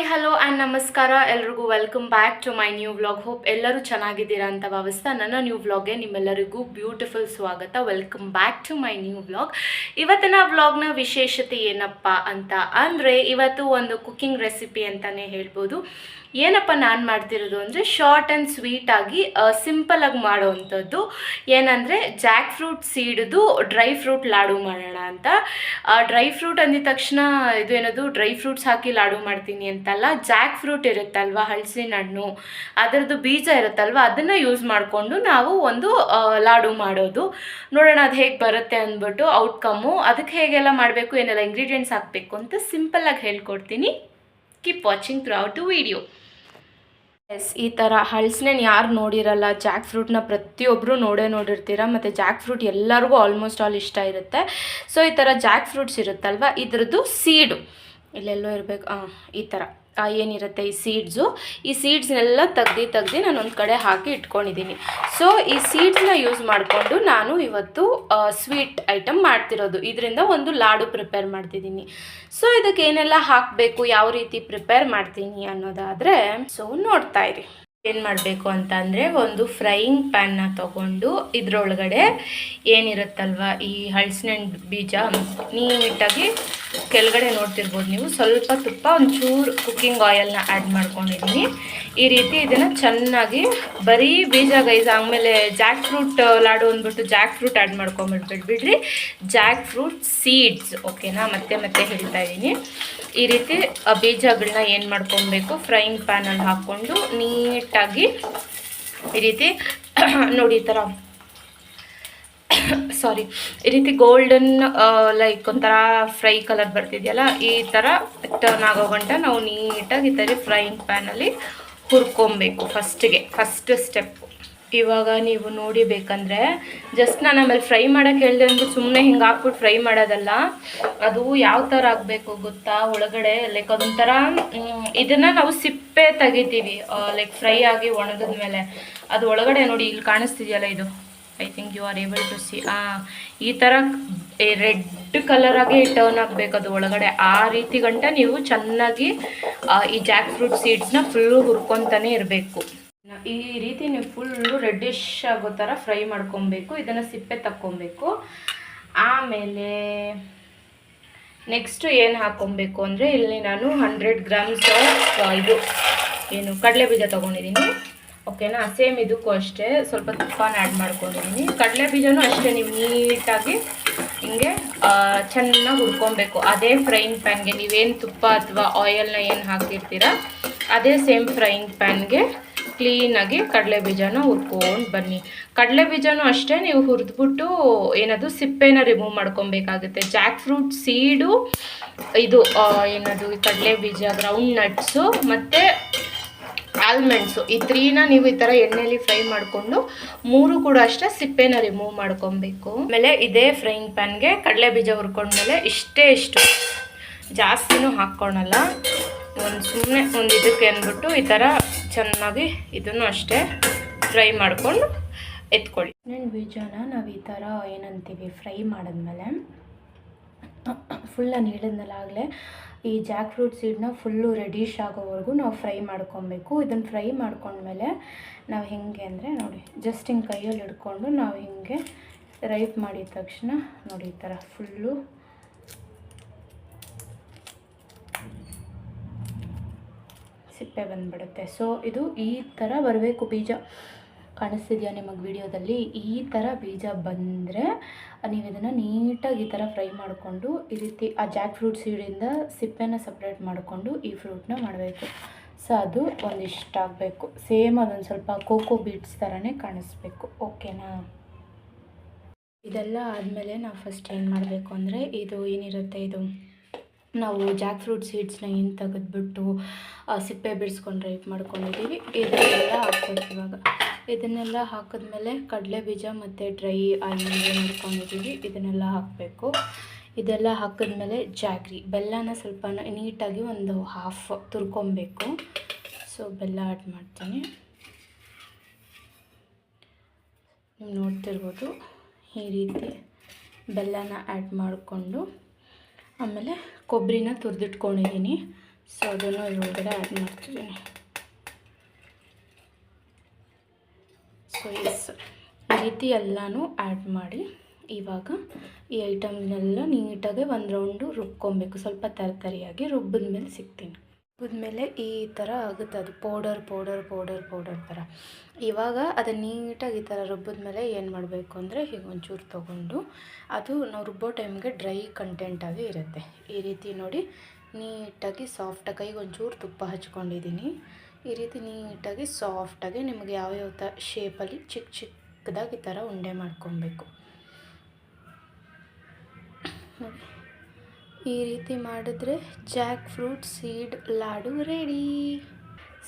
Hi hello and ನಮಸ್ಕಾರ ಎಲ್ರಿಗೂ welcome back to my new vlog. Hope ಎಲ್ಲರೂ ಚೆನ್ನಾಗಿದ್ದೀರಾ ಅಂತ ಭಾವಿಸ್ತಾ ನನ್ನ ನ್ಯೂ ವ್ಲಾಗ್ಗೆ ನಿಮ್ಮೆಲ್ಲರಿಗೂ ಬ್ಯೂಟಿಫುಲ್ ಸ್ವಾಗತ. Welcome back to my new vlog. ಇವತ್ತಿನ ವ್ಲಾಗ್ನ ವಿಶೇಷತೆ ಏನಪ್ಪ ಅಂತ ಅಂದರೆ ಇವತ್ತು ಒಂದು ಕುಕ್ಕಿಂಗ್ ರೆಸಿಪಿ ಅಂತಲೇ ಹೇಳ್ಬೋದು. ಏನಪ್ಪ ನಾನು ಮಾಡ್ತಿರೋದು ಅಂದರೆ ಶಾರ್ಟ್ ಆ್ಯಂಡ್ ಸ್ವೀಟಾಗಿ ಸಿಂಪಲಾಗಿ ಮಾಡೋವಂಥದ್ದು. ಏನಂದರೆ ಜಾಕ್ ಫ್ರೂಟ್ ಸೀಡ್ದು ಡ್ರೈ ಫ್ರೂಟ್ ಲಾಡು ಮಾಡೋಣ ಅಂತ. ಡ್ರೈ ಫ್ರೂಟ್ ಅಂದಿದ ತಕ್ಷಣ ಇದು ಏನದು ಡ್ರೈ ಫ್ರೂಟ್ಸ್ ಹಾಕಿ ಲಾಡು ಮಾಡ್ತೀನಿ ಅಂತಲ್ಲ, ಜಾಕ್ ಫ್ರೂಟ್ ಇರುತ್ತಲ್ವ, ಹಲಸಿನ ಹಣ್ಣು, ಅದರದ್ದು ಬೀಜ ಇರುತ್ತಲ್ವ, ಅದನ್ನು ಯೂಸ್ ಮಾಡಿಕೊಂಡು ನಾವು ಒಂದು ಲಾಡು ಮಾಡೋದು. ನೋಡೋಣ ಅದು ಹೇಗೆ ಬರುತ್ತೆ ಅಂದ್ಬಿಟ್ಟು ಔಟ್ಕಮ್ಮು, ಅದಕ್ಕೆ ಹೇಗೆಲ್ಲ ಮಾಡಬೇಕು, ಏನೆಲ್ಲ ಇಂಗ್ರೀಡಿಯೆಂಟ್ಸ್ ಹಾಕಬೇಕು ಅಂತ ಸಿಂಪಲ್ಲಾಗಿ ಹೇಳ್ಕೊಡ್ತೀನಿ. Keep watching through out the video. ಈ ಥರ ಹಲಸಿನ ಯಾರು ನೋಡಿರಲ್ಲ, ಜಾಕ್ ಫ್ರೂಟ್ನ ಪ್ರತಿಯೊಬ್ಬರು ನೋಡಿರ್ತೀರ. ಮತ್ತು ಜಾಕ್ ಫ್ರೂಟ್ ಎಲ್ಲರಿಗೂ ಆಲ್ಮೋಸ್ಟ್ ಆಲ್ ಇಷ್ಟ ಇರುತ್ತೆ. ಸೊ ಈ ಥರ ಜಾಕ್ ಫ್ರೂಟ್ಸ್ ಇರುತ್ತಲ್ವ, ಇದ್ರದ್ದು ಸೀಡು ಇಲ್ಲೆಲ್ಲೋ ಇರಬೇಕು. ಈ ಥರ ಏನಿರುತ್ತೆ ಈ ಸೀಡ್ಸ್ನೆಲ್ಲ ತೆಗ್ದು ನಾನು ಒಂದು ಕಡೆ ಹಾಕಿ ಇಟ್ಕೊಂಡಿದ್ದೀನಿ. ಸೊ ಈ ಸೀಡ್ಸ್ನ ಯೂಸ್ ಮಾಡಿಕೊಂಡು ನಾನು ಇವತ್ತು ಸ್ವೀಟ್ ಐಟಮ್ ಮಾಡ್ತಿರೋದು. ಇದರಿಂದ ಒಂದು ಲಾಡು ಪ್ರಿಪೇರ್ ಮಾಡ್ತಿದ್ದೀನಿ. ಸೊ ಇದಕ್ಕೆ ಏನೆಲ್ಲ ಹಾಕಬೇಕು, ಯಾವ ರೀತಿ ಪ್ರಿಪೇರ್ ಮಾಡ್ತೀನಿ ಅನ್ನೋದಾದರೆ ಸೊ ನೋಡ್ತಾ ಇರಿ. ಏನು ಮಾಡಬೇಕು ಅಂತ ಅಂದರೆ, ಒಂದು ಫ್ರೈಯಿಂಗ್ ಪ್ಯಾನ್ನ ತೊಗೊಂಡು ಇದರೊಳಗಡೆ ಏನಿರುತ್ತಲ್ವ ಈ ಹಲಸಿನ ಬೀಜ ನೀಟಾಗಿ ಕೆಳಗಡೆ ನೋಡ್ತಿರ್ಬೋದು ನೀವು, ಸ್ವಲ್ಪ ತುಪ್ಪ, ಒಂಚೂರು ಕುಕ್ಕಿಂಗ್ ಆಯಿಲ್ನ ಆ್ಯಡ್ ಮಾಡ್ಕೊಂಡಿದ್ದೀನಿ. ಈ ರೀತಿ ಇದನ್ನು ಚೆನ್ನಾಗಿ ಬರೀ ಬೀಜ ಗೈಸ್, ಆಮೇಲೆ ಜಾಕ್ ಫ್ರೂಟ್ ಲಾಡು ಅಂದ್ಬಿಟ್ಟು ಜಾಕ್ ಫ್ರೂಟ್ ಆ್ಯಡ್ ಮಾಡ್ಕೊಂಬಿಡ್ಬಿಡ್ರಿ, ಜಾಕ್ ಫ್ರೂಟ್ ಸೀಡ್ಸ್, ಓಕೆನಾ. ಮತ್ತೆ ಹೇಳ್ತಾ ಇದ್ದೀನಿ. ಈ ರೀತಿ ಬೀಜಗಳನ್ನ ಏನು ಮಾಡ್ಕೊಬೇಕು, ಫ್ರೈಯಿಂಗ್ ಪ್ಯಾನಲ್ಲಿ ಹಾಕ್ಕೊಂಡು ನೀಟಾಗಿ ಈ ರೀತಿ ನೋಡಿ, ಈ ಥರ ಈ ರೀತಿ ಗೋಲ್ಡನ್ ಲೈಕ್ ಒಂಥರ ಫ್ರೈ ಕಲರ್ ಬರ್ತಿದೆಯಲ್ಲ, ಈ ಥರ ಟರ್ನ್ ಆಗೋ ಗಂಟ ನಾವು ನೀಟಾಗಿ ಈ ಥರ ಫ್ರೈಯಿಂಗ್ ಪ್ಯಾನಲ್ಲಿ ಹುರ್ಕೊಬೇಕು. First step. ಇವಾಗ ನೀವು ನೋಡಿಬೇಕಂದ್ರೆ ಜಸ್ಟ್ ನಾನು ಆಮೇಲೆ ಫ್ರೈ ಮಾಡೋಕ್ಕೆ ಹೇಳಿದೆ ಅಂದ್ಬಿಟ್ಟು ಸುಮ್ಮನೆ ಹಿಂಗೆ ಹಾಕ್ಬಿಟ್ಟು ಫ್ರೈ ಮಾಡೋದಲ್ಲ. ಅದು ಯಾವ ಥರ ಆಗಬೇಕು ಗೊತ್ತಾ, ಒಳಗಡೆ ಲೈಕ್ ಅದೊಂಥರ ಇದನ್ನು ನಾವು ಸಿಪ್ಪೆ ತೆಗಿತೀವಿ, ಲೈಕ್ ಫ್ರೈ ಆಗಿ ಒಣಗಿದ ಮೇಲೆ ಅದು ಒಳಗಡೆ ನೋಡಿ ಇಲ್ಲಿ ಕಾಣಿಸ್ತಿದೆಯಲ್ಲ, ಇದು I think you are able to see. ಈ ಥರ ರೆಡ್ ಕಲರಾಗಿ ಟರ್ನ್ ಆಗಬೇಕು ಅದು ಒಳಗಡೆ. ಆ ರೀತಿ ಗಂಟ ನೀವು ಚೆನ್ನಾಗಿ ಈ ಜಾಕ್ ಫ್ರೂಟ್ ಸೀಡ್ಸ್ನ ಫುಲ್ಲು ಹುರ್ಕೊತಾನೆ ಇರಬೇಕು. ಈ ರೀತಿ ನೀವು ಫುಲ್ಲು ರೆಡ್ಡಿಶ್ ಆಗೋ ಥರ ಫ್ರೈ ಮಾಡ್ಕೊಬೇಕು. ಇದನ್ನು ಸಿಪ್ಪೆ ತಕ್ಕೊಬೇಕು. ಆಮೇಲೆ ನೆಕ್ಸ್ಟು ಏನು ಹಾಕ್ಕೊಬೇಕು ಅಂದರೆ, ಇಲ್ಲಿ ನಾನು 100 ಗ್ರಾಮ್ಸ್ ಇದು ಏನು ಕಡಲೆ ಬೀಜ ತೊಗೊಂಡಿದ್ದೀನಿ, ಓಕೆನಾ. ಸೇಮ್ ಇದಕ್ಕೂ ಅಷ್ಟೇ ಸ್ವಲ್ಪ ತುಪ್ಪನ ಆ್ಯಡ್ ಮಾಡ್ಕೊಂಡಿದ್ದೀನಿ. ಕಡಲೆ ಬೀಜನೂ ಅಷ್ಟೇ ನೀವು ನೀಟಾಗಿ ಹಿಂಗೆ ಚೆನ್ನಾಗಿ ಹುರ್ಕೊಬೇಕು. ಅದೇ ಫ್ರೈಯಿಂಗ್ ಪ್ಯಾನ್ಗೆ ನೀವೇನು ತುಪ್ಪ ಅಥವಾ ಆಯಿಲ್ನ ಏನು ಹಾಕಿರ್ತೀರ ಅದೇ ಸೇಮ್ ಫ್ರೈಯಿಂಗ್ ಪ್ಯಾನ್ಗೆ ಕ್ಲೀನಾಗಿ ಕಡಲೆ ಬೀಜನ ಹುರ್ಕೊಂಡು ಬನ್ನಿ. ಕಡಲೆ ಬೀಜನೂ ಅಷ್ಟೇ ನೀವು ಹುರಿದ್ಬಿಟ್ಟು ಏನದು ಸಿಪ್ಪೆನ ರಿಮೂವ್ ಮಾಡ್ಕೊಬೇಕಾಗುತ್ತೆ. ಜಾಕ್ ಫ್ರೂಟ್ ಸೀಡು, ಇದು ಏನದು ಕಡಲೆ ಬೀಜ, ಗ್ರೌಂಡ್ ನಟ್ಸು ಮತ್ತು ಆಲ್ಮಂಡ್ಸು, ಈ 3ನ ನೀವು ಈ ಥರ ಎಣ್ಣೆಯಲ್ಲಿ ಫ್ರೈ ಮಾಡಿಕೊಂಡು 3 ಕೂಡ ಅಷ್ಟೇ ಸಿಪ್ಪೆನ ರಿಮೂವ್ ಮಾಡ್ಕೊಬೇಕು. ಆಮೇಲೆ ಇದೇ ಫ್ರೈಯಿಂಗ್ ಪ್ಯಾನ್ಗೆ ಕಡಲೆ ಬೀಜ ಹುರ್ಕೊಂಡ್ಮೇಲೆ ಇಷ್ಟು ಜಾಸ್ತಿನೂ ಹಾಕ್ಕೊಳಲ್ಲ, ಸುಮ್ಮನೆ ಒಂದು ಇದಕ್ಕೆ ಅಂದ್ಬಿಟ್ಟು ಈ ಥರ ಚೆನ್ನಾಗಿ ಇದನ್ನು ಅಷ್ಟೇ ಫ್ರೈ ಮಾಡ್ಕೊಂಡು ಎತ್ಕೊಳ್ಳಿ. ಬೀಜನ ನಾವು ಈ ಥರ ಏನಂತೀವಿ ಫ್ರೈ ಮಾಡಿದ್ಮೇಲೆ ಫುಲ್ ನಾನು ಹೇಳಿದ್ನಲ್ಲಾಗಲೇ, ಈ ಜಾಕ್ ಫ್ರೂಟ್ ಸೀಡ್ನ ಫುಲ್ಲು ರೆಡಿಶ್ ಆಗೋವರೆಗೂ ನಾವು ಫ್ರೈ ಮಾಡ್ಕೊಬೇಕು. ಇದನ್ನು ಫ್ರೈ ಮಾಡ್ಕೊಂಡ್ಮೇಲೆ ನಾವು ಹೆಂಗೆ ಅಂದರೆ ನೋಡಿ, ಜಸ್ಟ್ ಹಿಂಗೆ ಕೈಯಲ್ಲಿ ಹಿಡ್ಕೊಂಡು ನಾವು ಹಿಂಗೆ ರೈಪ್ ಮಾಡಿದ ತಕ್ಷಣ ನೋಡಿ ಈ ಥರ ಫುಲ್ಲು ಸಿಪ್ಪೆ ಬಂದುಬಿಡುತ್ತೆ. ಸೊ ಇದು ಈ ಥರ ಬರಬೇಕು ಬೀಜ. ಕಾಣಿಸ್ತಿದೆಯಾ ನಿಮಗೆ ವಿಡಿಯೋದಲ್ಲಿ? ಈ ಥರ ಬೀಜ ಬಂದರೆ ನೀವು ಇದನ್ನು ನೀಟಾಗಿ ಈ ಥರ ಫ್ರೈ ಮಾಡಿಕೊಂಡು ಈ ರೀತಿ ಆ ಜಾಕ್ ಫ್ರೂಟ್ ಸೀಡಿಂದ ಸಿಪ್ಪೆನ ಸಪ್ರೇಟ್ ಮಾಡಿಕೊಂಡು ಈ ಫ್ರೂಟ್ನ ಮಾಡಬೇಕು. ಸೊ ಅದು ಒಂದಿಷ್ಟು ಆಗಬೇಕು. ಸೇಮ್ ಅದೊಂದು ಸ್ವಲ್ಪ ಕೋಕೋ ಬೀಟ್ಸ್ ಥರನೇ ಕಾಣಿಸ್ಬೇಕು, ಓಕೆನಾ. ಇದೆಲ್ಲ ಆದಮೇಲೆ ನಾವು ಫಸ್ಟ್ ಏನು ಮಾಡಬೇಕು ಅಂದರೆ, ಇದು ಏನಿರುತ್ತೆ, ಇದು ನಾವು ಜಾಕ್ ಫ್ರೂಟ್ ಸೀಡ್ಸ್ನ ಏನು ತೆಗೆದ್ಬಿಟ್ಟು ಸಿಪ್ಪೆ ಬಿಡಿಸ್ಕೊಂಡು ರೈಪ್ ಮಾಡ್ಕೊಂಡಿದ್ದೀವಿ, ಇದನ್ನೆಲ್ಲ ಹಾಕ್ಬೇಕು. ಇವಾಗ ಇದನ್ನೆಲ್ಲ ಹಾಕಿದ್ಮೇಲೆ ಕಡಲೆ ಬೀಜ ಮತ್ತು ಡ್ರೈ ಆಯಿಲ್ ಮಾಡ್ಕೊಂಡಿದ್ದೀವಿ, ಇದನ್ನೆಲ್ಲ ಹಾಕಬೇಕು. ಇದೆಲ್ಲ ಹಾಕಿದ್ಮೇಲೆ ಜಾಗ್ರಿ, ಬೆಲ್ಲನ ಸ್ವಲ್ಪ ನೀಟಾಗಿ ಒಂದು ಹಾಫ್ ತುರ್ಕೊಬೇಕು. ಸೊ ಬೆಲ್ಲ ಆ್ಯಡ್ ಮಾಡ್ತೀನಿ. ನೀವು ನೋಡ್ತಿರ್ಬೋದು ಈ ರೀತಿ ಬೆಲ್ಲನ ಆ್ಯಡ್ ಮಾಡಿಕೊಂಡು ಆಮೇಲೆ ಕೊಬ್ಬರಿನ ತುರಿದಿಟ್ಕೊಂಡಿದ್ದೀನಿ. ಸೊ ಅದನ್ನು ಇದ್ರೊಳಗಡೆ ಆ್ಯಡ್ ಮಾಡ್ತಿದ್ದೀನಿ. ಸೊ ಎಸ್, ಈ ರೀತಿ ಎಲ್ಲನೂ ಆ್ಯಡ್ ಮಾಡಿ ಇವಾಗ ಈ ಐಟಮ್ನೆಲ್ಲ ನೀಟಾಗಿ ಒಂದು ರೌಂಡು ರುಬ್ಕೊಬೇಕು. ಸ್ವಲ್ಪ ತರಿಯಾಗಿ ರುಬ್ಬಿದ ಮೇಲೆ ಸಿಗ್ತೀನಿ. ರುಬ್ಬಿದ್ಮೇಲೆ ಈ ಥರ ಆಗುತ್ತೆ, ಅದು ಪೌಡರ್ ಥರ. ಇವಾಗ ಅದನ್ನು ನೀಟಾಗಿ ಈ ಥರ ರುಬ್ಬಿದ್ಮೇಲೆ ಏನು ಮಾಡಬೇಕು ಅಂದರೆ ಹೀಗೆ ಒಂಚೂರು ತೊಗೊಂಡು, ಅದು ನಾವು ರುಬ್ಬೋ ಟೈಮ್ಗೆ ಡ್ರೈ ಕಂಟೆಂಟಾಗಿ ಇರುತ್ತೆ. ಈ ರೀತಿ ನೋಡಿ ನೀಟಾಗಿ ಸಾಫ್ಟಾಗಿ, ಕೈಗೆ ಒಂಚೂರು ತುಪ್ಪ ಹಚ್ಕೊಂಡಿದ್ದೀನಿ. ಈ ರೀತಿ ನೀಟಾಗಿ ಸಾಫ್ಟಾಗಿ ನಿಮಗೆ ಯಾವ್ಯಾವ ಶೇಪಲ್ಲಿ ಚಿಕ್ಕದಾಗಿ ಈ ಥರ ಉಂಡೆ ಮಾಡ್ಕೊಬೇಕು. ಈ ರೀತಿ ಮಾಡಿದ್ರೆ Jack fruit seed laddu ready.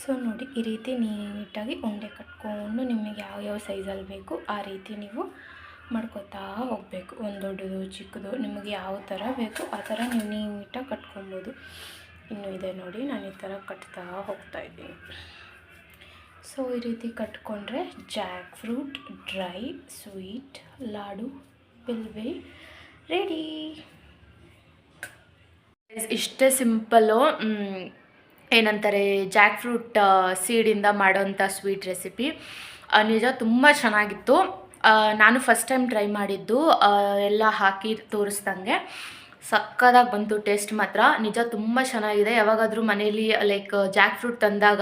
So ನೋಡಿ, ಈ ರೀತಿ ನೀಟಾಗಿ ಉಂಡೆ ಕಟ್ಕೊಂಡು ನಿಮಗೆ ಯಾವ್ಯಾವ ಸೈಜಲ್ಲಿ ಬೇಕು ಆ ರೀತಿ ನೀವು ಮಾಡ್ಕೊತಾ ಹೋಗಬೇಕು. ಒಂದು ದೊಡ್ಡದು ಚಿಕ್ಕದು ನಿಮಗೆ ಯಾವ ಥರ ಬೇಕು ಆ ಥರ ನೀವು ನೀಟಾಗಿ ಕಟ್ಕೊಬೋದು. ಇನ್ನೂ ಇದೆ ನೋಡಿ, ನಾನು ಈ ಥರ ಕಟ್ತಾ ಹೋಗ್ತಾಯಿದ್ದೀನಿ. ಸೊ ಈ ರೀತಿ ಕಟ್ಕೊಂಡ್ರೆ jackfruit dry sweet laddu ಬಿಲ್ವೆ ರೆಡಿ. ಇಷ್ಟೇ ಸಿಂಪಲ್ಲು, ಏನಂತಾರೆ ಜಾಕ್ ಫ್ರೂಟ್ ಸೀಡಿಂದ ಮಾಡೋಂಥ ಸ್ವೀಟ್ ರೆಸಿಪಿ. ನಿಜ ತುಂಬ ಚೆನ್ನಾಗಿತ್ತು. ನಾನು ಫಸ್ಟ್ ಟೈಮ್ ಟ್ರೈ ಮಾಡಿದ್ದು, ಎಲ್ಲ ಹಾಕಿ ತೋರಿಸ್ದಂಗೆ ಸಕ್ಕದಾಗಿ ಬಂತು. ಟೇಸ್ಟ್ ಮಾತ್ರ ನಿಜ ತುಂಬ ಚೆನ್ನಾಗಿದೆ. ಯಾವಾಗಾದರೂ ಮನೇಲಿ ಲೈಕ್ ಜಾಕ್ ಫ್ರೂಟ್ ತಂದಾಗ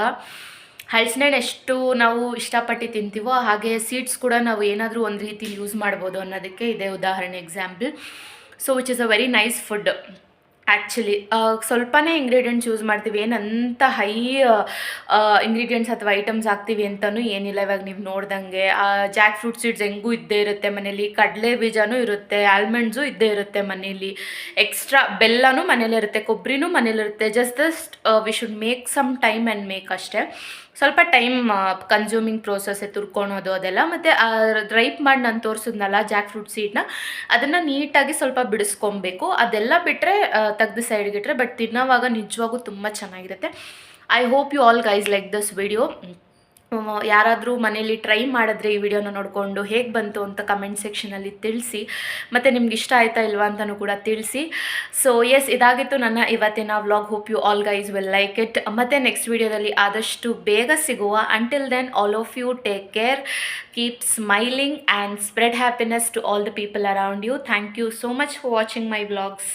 ಹಲಸಿನಣ್ಣು ಎಷ್ಟು ನಾವು ಇಷ್ಟಪಟ್ಟು ತಿಂತೀವೋ ಹಾಗೆ ಸೀಡ್ಸ್ ಕೂಡ ನಾವು ಏನಾದರೂ ಒಂದು ರೀತಿಲಿ ಯೂಸ್ ಮಾಡ್ಬೋದು ಅನ್ನೋದಕ್ಕೆ ಇದೆ ಉದಾಹರಣೆ, example. So which is a very nice food actually. ಸ್ವಲ್ಪನೇ ಇಂಗ್ರೀಡಿಯೆಂಟ್ಸ್ ಯೂಸ್ ಮಾಡ್ತೀವಿ, ಏನಂತ ಹೈ ಇಂಗ್ರೀಡಿಯೆಂಟ್ಸ್ ಅಥವಾ ಐಟಮ್ಸ್ ಹಾಕ್ತೀವಿ ಅಂತಲೂ ಏನಿಲ್ಲ. ಇವಾಗ ನೀವು ನೋಡ್ದಂಗೆ ಜಾಕ್ ಫ್ರೂಟ್ ಸೀಡ್ಸ್ ಹೆಂಗೂ ಇದ್ದೇ ಇರುತ್ತೆ ಮನೇಲಿ, ಕಡಲೆ ಬೀಜನೂ ಇರುತ್ತೆ, ಆಲ್ಮಂಡ್ಸು ಇದ್ದೇ ಇರುತ್ತೆ ಮನೇಲಿ, ಎಕ್ಸ್ಟ್ರಾ ಬೆಲ್ಲನೂ ಮನೇಲಿ ಇರುತ್ತೆ, ಕೊಬ್ಬರಿನೂ ಮನೇಲಿರುತ್ತೆ. Just we should make some time and make ಅಷ್ಟೇ. ಸ್ವಲ್ಪ ಟೈಮ್ ಕನ್ಸ್ಯೂಮಿಂಗ್ ಪ್ರೋಸೆಸ್ಸೇ ತುರ್ಕೊಳೋದು ಅದೆಲ್ಲ. ಮತ್ತು ರೈಪ್ ಮಾಡಿ ನಾನು ತೋರಿಸಿದ್ನಲ್ಲ ಜಾಕ್ ಫ್ರೂಟ್ ಸೀಡ್ನ, ಅದನ್ನು ನೀಟಾಗಿ ಸ್ವಲ್ಪ ಬಿಡಿಸ್ಕೊಬೇಕು. ಅದೆಲ್ಲ ಬಿಟ್ಟರೆ ತೆಗೆದು ಸೈಡ್ಗಿಟ್ರೆ, ಬಟ್ ತಿನ್ನೋವಾಗ ನಿಜವಾಗೂ ತುಂಬ ಚೆನ್ನಾಗಿರುತ್ತೆ. I hope you all guys like this video. ಯಾರಾದರೂ ಮನೇಲಿ ಟ್ರೈ ಮಾಡಿದ್ರೆ ಈ ವಿಡಿಯೋನ ನೋಡಿಕೊಂಡು ಹೇಗೆ ಬಂತು ಅಂತ ಕಮೆಂಟ್ ಸೆಕ್ಷನಲ್ಲಿ ತಿಳಿಸಿ. ಮತ್ತು ನಿಮ್ಗೆ ಇಷ್ಟ ಆಯಿತಾ ಇಲ್ವಾ ಅಂತಲೂ ಕೂಡ ತಿಳಿಸಿ. ಸೊ ಎಸ್, ಇದಾಗಿತ್ತು ನನ್ನ ಇವತ್ತಿನ vlog. Hope you all guys will like it. ಮತ್ತು ನೆಕ್ಸ್ಟ್ ವಿಡಿಯೋದಲ್ಲಿ ಆದಷ್ಟು ಬೇಗ ಸಿಗುವ. Until then all of you take care, keep smiling and spread happiness to all the people around you. Thank you so much for watching my vlogs.